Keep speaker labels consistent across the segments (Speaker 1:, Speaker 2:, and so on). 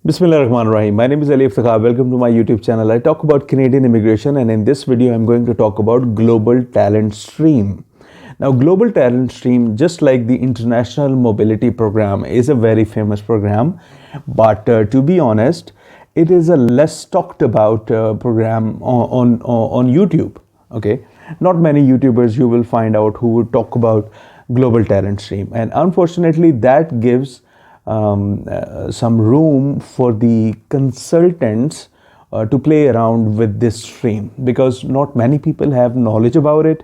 Speaker 1: Bismillah Rahman Rahim. My name is Ali Iftikhar. Welcome to my YouTube channel. I talk about Canadian immigration, and in this video, I'm going to talk about global talent stream. Now, global talent stream, just like the International Mobility Program, is a very famous program, but to be honest, it is a less talked about program on YouTube. Okay, not many YouTubers you will find out who would talk about global talent stream, and unfortunately, that gives some room for the consultants to play around with this stream, because not many people have knowledge about it,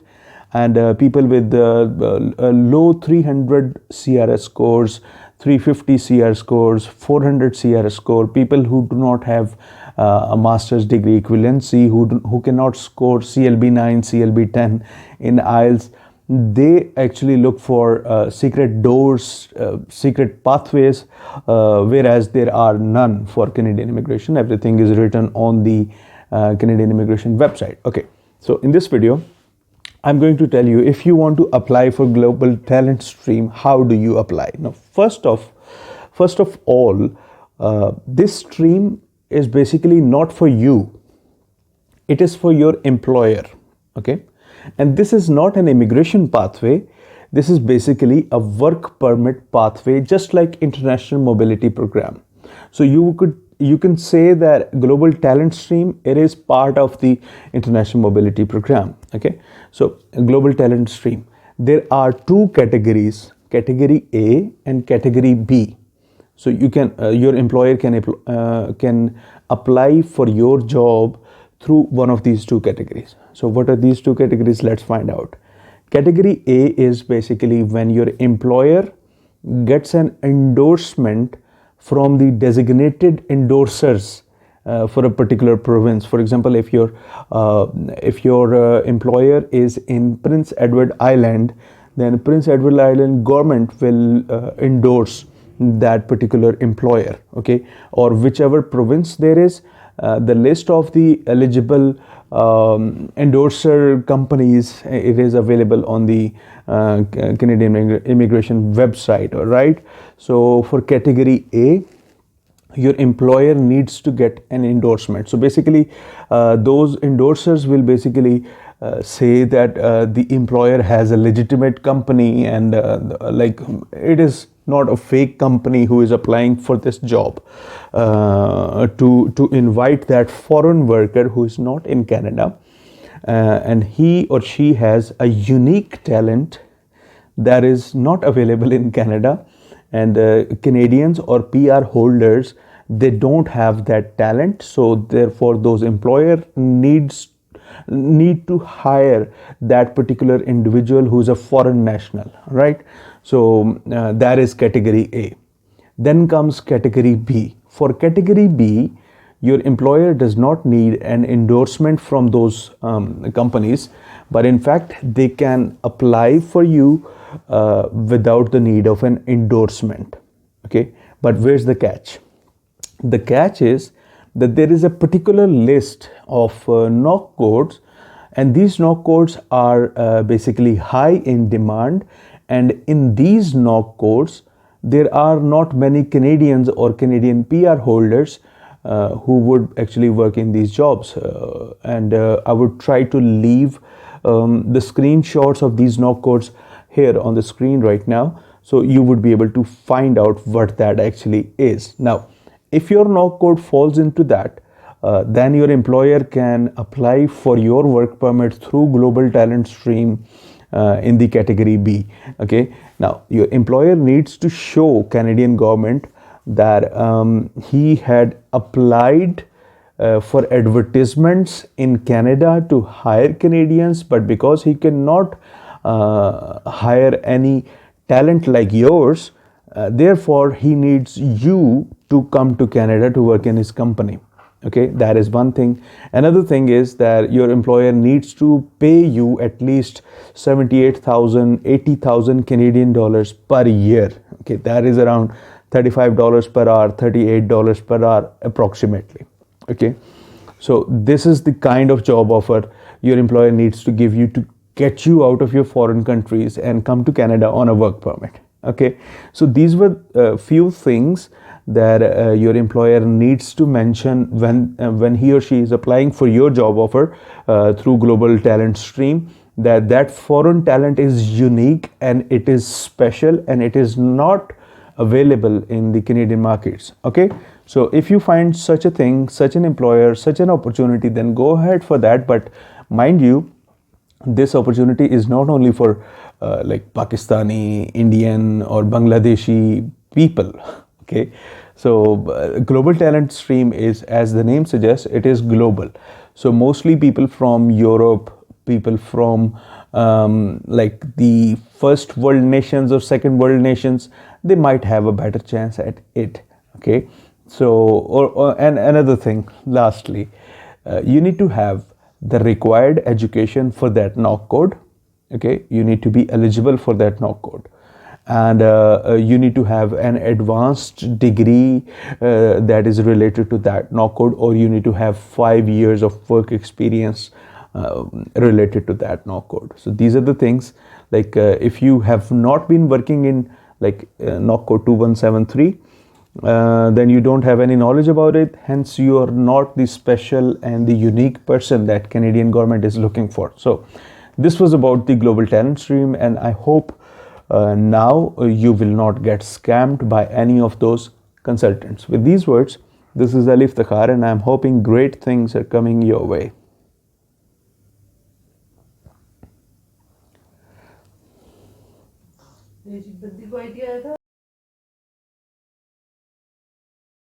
Speaker 1: and people with low 300 CRS scores, 350 CR scores, 400 CR score, people who do not have a master's degree equivalency, who cannot score CLB 9, CLB 10 in IELTS, they actually look for secret doors, secret pathways, whereas there are none for Canadian immigration. Everything is written on the Canadian immigration website. Okay, so in this video, I'm going to tell you, if you want to apply for global talent stream, how do you apply? Now, first of all, this stream is basically not for you. It is for your employer. Okay. And this is not an immigration pathway. This is basically a work permit pathway, just like International Mobility Program. So you can say that global talent stream, it is part of the International Mobility Program. Okay, so global talent stream, there are two categories, category A and category B. So you can your employer can apply for your job through one of these two categories. So what are these two categories? Let's find out. Category A is basically when your employer gets an endorsement from the designated endorsers for a particular province. For example, if your employer is in Prince Edward Island, then Prince Edward Island government will endorse that particular employer. Okay, or whichever province there is, the list of the eligible endorser companies, it is available on the Canadian immigration website. All right, so for category A, your employer needs to get an endorsement. So basically, those endorsers will basically say that the employer has a legitimate company, and like it is not a fake company who is applying for this job, to invite that foreign worker who is not in Canada, and he or she has a unique talent that is not available in Canada, and Canadians or PR holders, they don't have that talent. So therefore those employer need to hire that particular individual who is a foreign national, right? So that is category A. Then comes category B. For category B, your employer does not need an endorsement from those companies, but in fact they can apply for you without the need of an endorsement. Okay, but where's the catch? The catch is that there is a particular list of knock codes, and these knock codes are basically high in demand, and in these knock codes there are not many Canadians or Canadian PR holders who would actually work in these jobs, and I would try to leave the screenshots of these knock codes here on the screen right now, so you would be able to find out what that actually is. Now, if your knock code falls into that, then your employer can apply for your work permit through global talent stream in the category B. Okay, now your employer needs to show Canadian government that he had applied for advertisements in Canada to hire Canadians, but because he cannot hire any talent like yours, therefore he needs you to come to Canada to work in his company. Okay, that is one thing. Another thing is that your employer needs to pay you at least 78,000, 80,000 Canadian dollars per year. Okay, that is around $35 per hour, $38 per hour approximately. Okay, so this is the kind of job offer your employer needs to give you to get you out of your foreign countries and come to Canada on a work permit. Okay, so these were a few things that your employer needs to mention when he or she is applying for your job offer through global talent stream, that that foreign talent is unique and it is special and it is not available in the Canadian markets. Okay, so if you find such a thing, such an employer, such an opportunity, then go ahead for that. But mind you, this opportunity is not only for like Pakistani, Indian, or Bangladeshi people. Okay, so global talent stream is, as the name suggests, it is global. So mostly people from Europe, people from like the first world nations or second world nations, they might have a better chance at it. Okay, so and another thing, lastly, you need to have the required education for that knock code. Okay, you need to be eligible for that knock code, and you need to have an advanced degree that is related to that knock code, or you need to have 5 years of work experience related to that knock code. So these are the things, like if you have not been working in like knock code 2173, then you don't have any knowledge about it, hence you are not the special and the unique person that Canadian government is looking for. So this was about the global talent stream, and I hope now you will not get scammed by any of those consultants. With these words, this is Ali Iftikhar, and I'm hoping great things are coming your way.